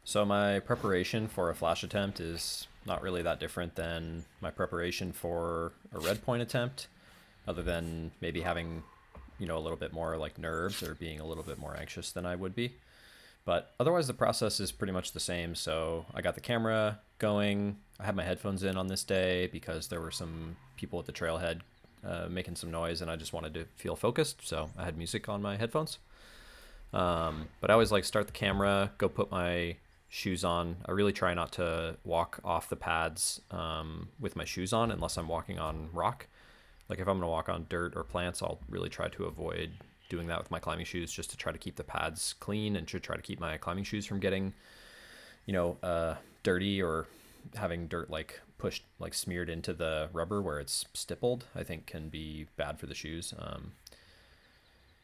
So my preparation for a flash attempt is not really that different than my preparation for a red point attempt, other than maybe having, a little bit more like nerves or being a little bit more anxious than I would be. But otherwise, the process is pretty much the same. So I got the camera going. I had my headphones in on this day because there were some people at the trailhead making some noise, and I just wanted to feel focused. So I had music on my headphones. But I always like start the camera, go put my shoes on. I really try not to walk off the pads with my shoes on unless I'm walking on rock. Like if I'm going to walk on dirt or plants, I'll really try to avoid doing that with my climbing shoes just to try to keep the pads clean and to try to keep my climbing shoes from getting, dirty or having dirt like pushed, like smeared into the rubber where it's stippled, I think can be bad for the shoes.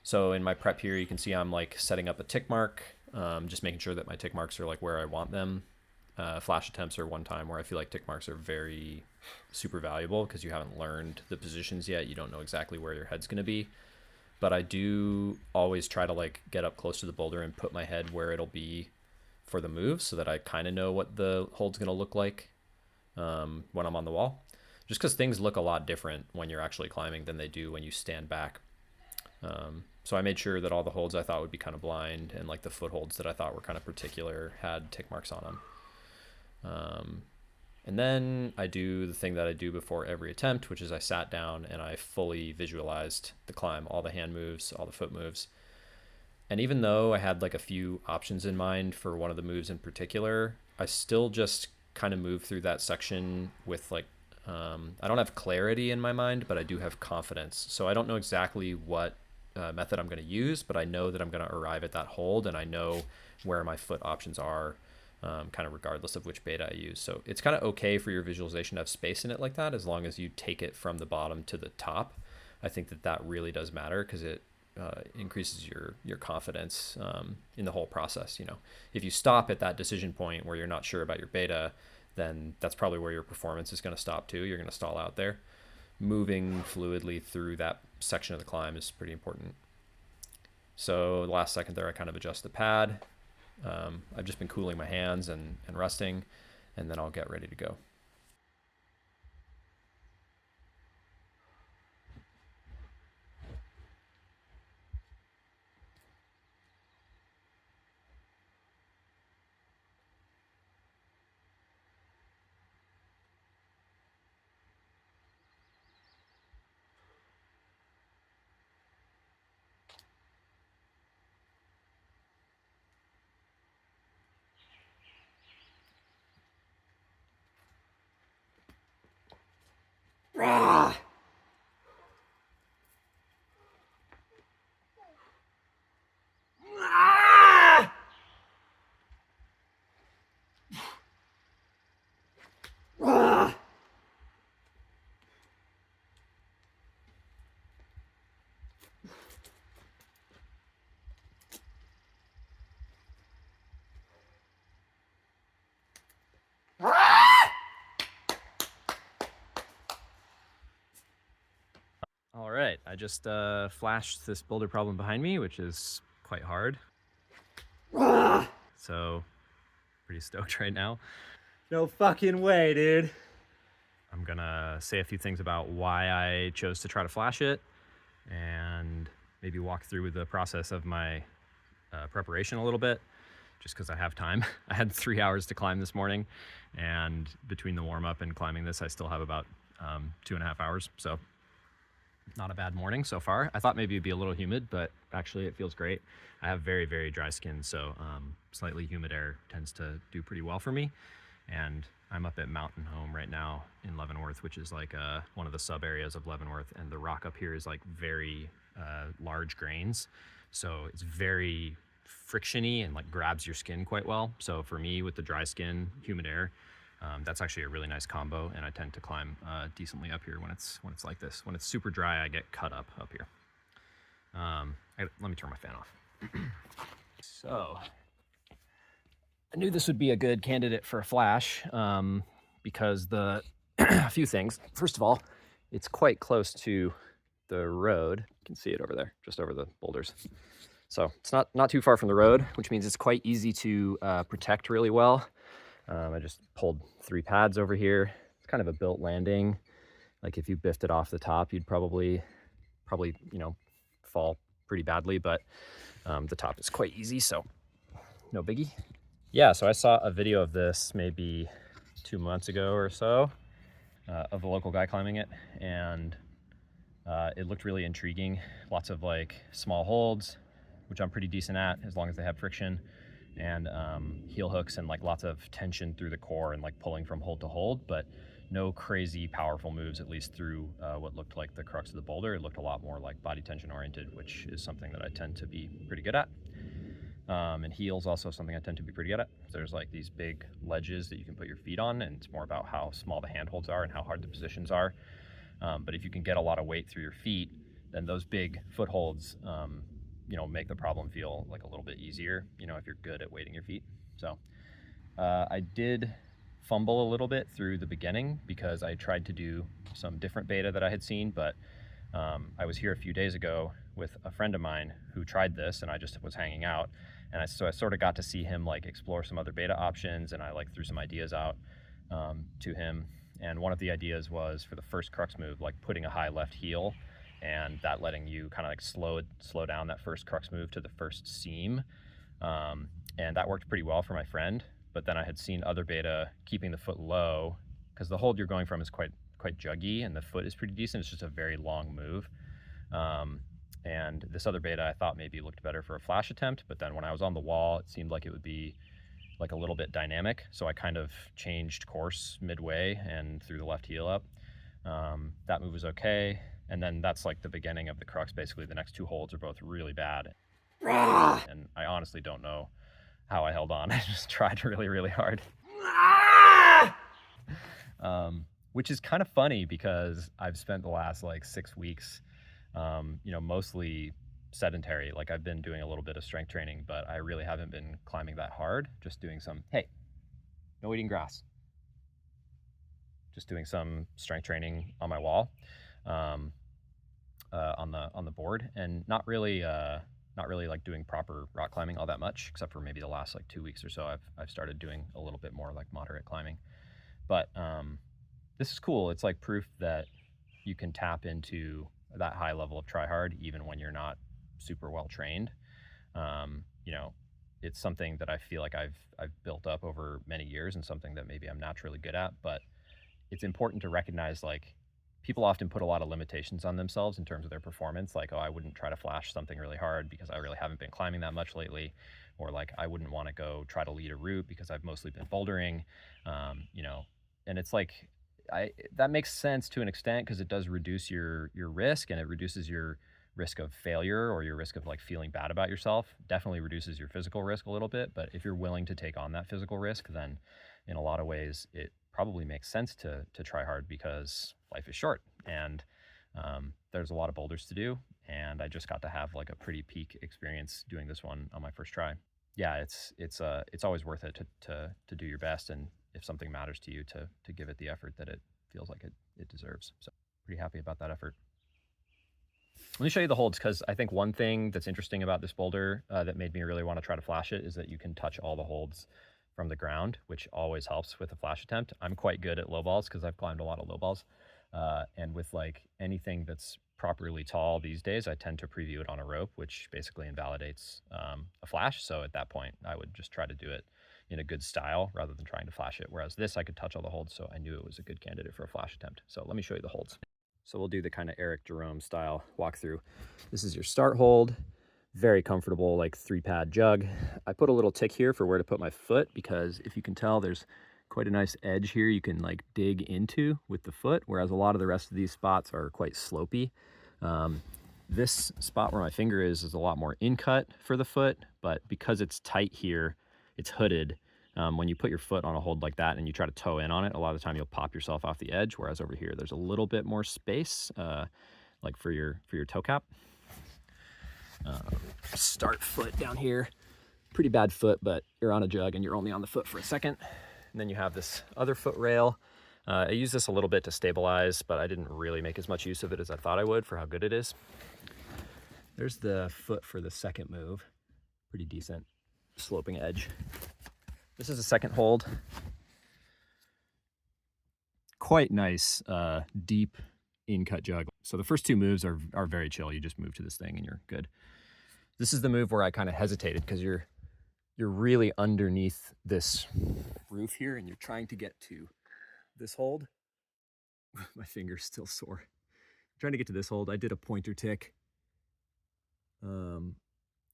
So in my prep here, you can see I'm like setting up a tick mark, just making sure that my tick marks are like where I want them. Flash attempts are one time where I feel like tick marks are very super valuable because you haven't learned the positions yet. You don't know exactly where your head's going to be. But I do always try to like get up close to the boulder and put my head where it'll be for the move so that I kind of know what the hold's going to look like when I'm on the wall. Just because things look a lot different when you're actually climbing than they do when you stand back. So I made sure that all the holds I thought would be kind of blind and like the footholds that I thought were kind of particular had tick marks on them. And then I do the thing that I do before every attempt, which is I sat down and I fully visualized the climb, all the hand moves, all the foot moves. And even though I had like a few options in mind for one of the moves in particular, I still just kind of move through that section with like, I don't have clarity in my mind, but I do have confidence. So I don't know exactly what method I'm going to use, but I know that I'm going to arrive at that hold and I know where my foot options are, kind of regardless of which beta I use. So it's kind of okay for your visualization to have space in it like that, as long as you take it from the bottom to the top. I think that that really does matter because it increases your confidence in the whole process. If you stop at that decision point where you're not sure about your beta, then that's probably where your performance is going to stop too. You're going to stall out there. Moving fluidly through that section of the climb is pretty important. So the last second there, I kind of adjust the pad. I've just been cooling my hands and resting, and then I'll get ready to go. All right, I just flashed this boulder problem behind me, which is quite hard. So, pretty stoked right now. No fucking way, dude. I'm gonna say a few things about why I chose to try to flash it and maybe walk through the process of my preparation a little bit, just because I have time. I had 3 hours to climb this morning, and between the warm up and climbing this, I still have about 2.5 hours. So not a bad morning so far. I thought maybe it'd be a little humid, but actually it feels great. I have very, very dry skin, so slightly humid air tends to do pretty well for me. And I'm up at Mountain Home right now in Leavenworth, which is like one of the sub areas of Leavenworth, and the rock up here is like very large grains, so it's very frictiony and like grabs your skin quite well. So for me, with the dry skin, humid air, that's actually a really nice combo, and I tend to climb decently up here when it's like this. When it's super dry, I get cut up here. Let me turn my fan off. So I knew this would be a good candidate for a flash because a few things. First of all, it's quite close to the road. You can see it over there, just over the boulders. So it's not too far from the road, which means it's quite easy to protect really well. I just pulled 3 pads over here. It's kind of a built landing. Like if you biffed it off the top, you'd probably, you know, fall pretty badly, but the top is quite easy, so no biggie. Yeah, so I saw a video of this maybe 2 months ago or so of a local guy climbing it, and it looked really intriguing. Lots of like small holds, which I'm pretty decent at as long as they have friction, and heel hooks and like lots of tension through the core and like pulling from hold to hold, but no crazy powerful moves, at least through what looked like the crux of the boulder. It looked a lot more like body tension oriented, which is something that I tend to be pretty good at. And heel's also something I tend to be pretty good at. There's like these big ledges that you can put your feet on, and it's more about how small the handholds are and how hard the positions are. But if you can get a lot of weight through your feet, then those big footholds, you know, make the problem feel like a little bit easier, you know, if you're good at weighting your feet. So I did fumble a little bit through the beginning because I tried to do some different beta that I had seen, but I was here a few days ago with a friend of mine who tried this, and I just was hanging out, and so I sort of got to see him like explore some other beta options, and I like threw some ideas out to him. And one of the ideas was for the first crux move, like putting a high left heel, and that letting you kind of like slow down that first crux move to the first seam, and that worked pretty well for my friend. But then I had seen other beta keeping the foot low, because the hold you're going from is quite juggy, and the foot is pretty decent. It's just a very long move. And this other beta I thought maybe looked better for a flash attempt, but then when I was on the wall, it seemed like it would be like a little bit dynamic. So I kind of changed course midway and threw the left heel up. That move was okay. And then that's like the beginning of the crux. Basically, the next 2 holds are both really bad. And I honestly don't know how I held on. I just tried really, really hard. Which is kind of funny because I've spent the last like 6 weeks, you know, mostly sedentary. Like I've been doing a little bit of strength training, but I really haven't been climbing that hard. Just doing some, hey, no eating grass. Just doing some strength training on my wall, on the board, and not really like doing proper rock climbing all that much, except for maybe the last like 2 weeks or so. I've started doing a little bit more like moderate climbing, but this is cool. It's like proof that you can tap into that high level of try hard even when you're not super well trained. You know, it's something that I feel like I've built up over many years, and something that maybe I'm naturally good at. But it's important to recognize, like, people often put a lot of limitations on themselves in terms of their performance. Like, oh, I wouldn't try to flash something really hard because I really haven't been climbing that much lately. Or like, I wouldn't want to go try to lead a route because I've mostly been bouldering. You know, and it's like, that makes sense to an extent, because it does reduce your risk, and it reduces your risk of failure or your risk of like feeling bad about yourself. Definitely reduces your physical risk a little bit, but if you're willing to take on that physical risk, then in a lot of ways it probably makes sense to try hard, because life is short, and there's a lot of boulders to do, and I just got to have like a pretty peak experience doing this one on my first try. Yeah, it's always worth it to do your best, and if something matters to you, to give it the effort that it feels like it deserves. So pretty happy about that effort. Let me show you the holds, because I think one thing that's interesting about this boulder that made me really want to try to flash it is that you can touch all the holds from the ground, which always helps with a flash attempt. I'm quite good at low balls because I've climbed a lot of low balls. And with like anything that's properly tall these days, I tend to preview it on a rope, which basically invalidates a flash. So at that point, I would just try to do it in a good style rather than trying to flash it. Whereas this, I could touch all the holds, so I knew it was a good candidate for a flash attempt. So let me show you the holds. So we'll do the kind of Eric Jerome style walkthrough. This is your start hold. Very comfortable, like 3-pad jug. I put a little tick here for where to put my foot, because if you can tell, there's quite a nice edge here you can like dig into with the foot, whereas a lot of the rest of these spots are quite slopey. This spot where my finger is a lot more in-cut for the foot, but because it's tight here, it's hooded. When you put your foot on a hold like that and you try to toe in on it, a lot of the time you'll pop yourself off the edge, whereas over here there's a little bit more space, like for your toe cap. Start foot down here. Pretty bad foot, but you're on a jug and you're only on the foot for a second. And then you have this other foot rail. I use this a little bit to stabilize, but I didn't really make as much use of it as I thought I would for how good it is. There's the foot for the second move. Pretty decent sloping edge. This is a second hold. Quite nice, deep in-cut jug. So the first two moves are very chill. You just move to this thing and you're good. This is the move where I kind of hesitated because you're really underneath this roof here and you're trying to get to this hold. My finger's still sore. I'm trying to get to this hold. I did a pointer tick.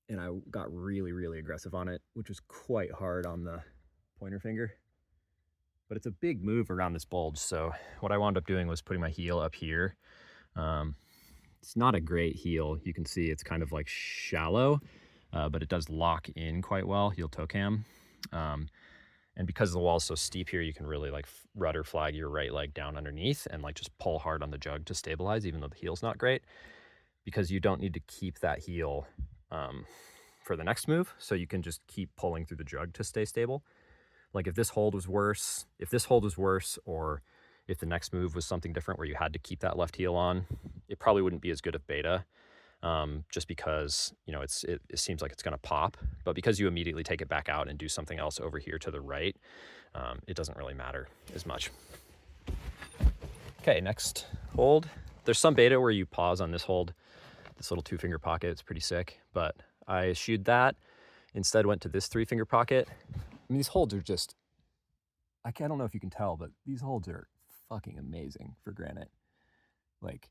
And I got really aggressive on it, which was quite hard on the pointer finger. But it's a big move around this bulge, so what I wound up doing was putting my heel up here. It's not a great heel. You can see it's kind of like shallow, but it does lock in quite well, heel toe cam. And because the wall is so steep here, you can really like rudder flag your right leg down underneath and like just pull hard on the jug to stabilize, even though the heel's not great, because you don't need to keep that heel for the next move. So you can just keep pulling through the jug to stay stable. Like if this hold was worse, or if the next move was something different where you had to keep that left heel on, it probably wouldn't be as good of beta, just because, you know, it seems like it's gonna pop, but because you immediately take it back out and do something else over here to the right, it doesn't really matter as much. Okay, next hold. There's some beta where you pause on this hold, this little 2-finger pocket. It's pretty sick, but I eschewed that. Instead went to this 3-finger pocket. I mean, these holds are just, I don't know if you can tell, but these holds are fucking amazing for granite. Like,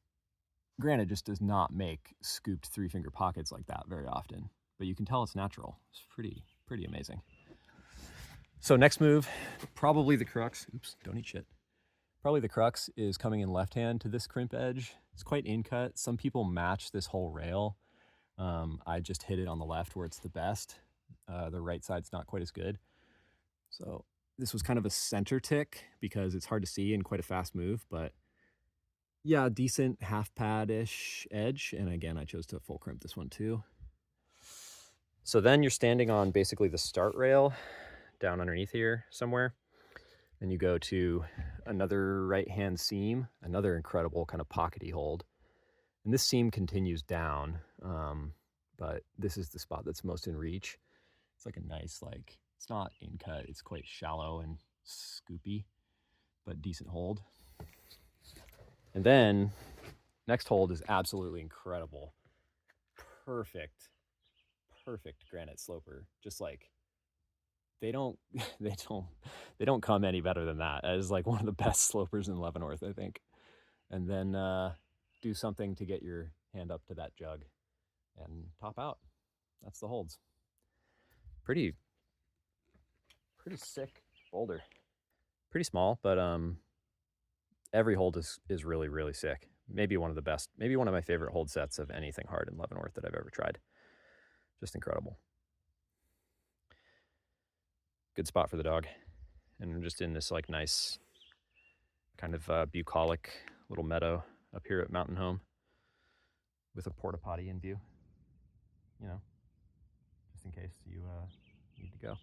granite just does not make scooped 3-finger pockets like that very often, but you can tell it's natural. It's pretty amazing. So next move, probably the crux. Oops, don't eat shit. Probably the crux is coming in left hand to this crimp edge. It's quite in-cut. Some people match this whole rail. I just hit it on the left where it's the best. The right side's not quite as good. So this was kind of a center tick because it's hard to see and quite a fast move, but yeah, decent half pad-ish edge. And again, I chose to full crimp this one too. So then you're standing on basically the start rail down underneath here somewhere. And you go to another right-hand seam, another incredible kind of pockety hold. And this seam continues down, but this is the spot that's most in reach. It's like a nice, like, it's not in-cut, it's quite shallow and scoopy, but decent hold. And then next hold is absolutely incredible. Perfect granite sloper. Just like, they don't come any better than that. As like one of the best slopers in Leavenworth, I think. And then do something to get your hand up to that jug and top out. That's the holds. Pretty sick boulder. Pretty small, but every hold is really sick. Maybe one of the best, maybe one of my favorite hold sets of anything hard in Leavenworth that I've ever tried. Just incredible. Good spot for the dog. And I'm just in this like nice kind of bucolic little meadow up here at Mountain Home with a porta potty in view, you know, just in case you need to go.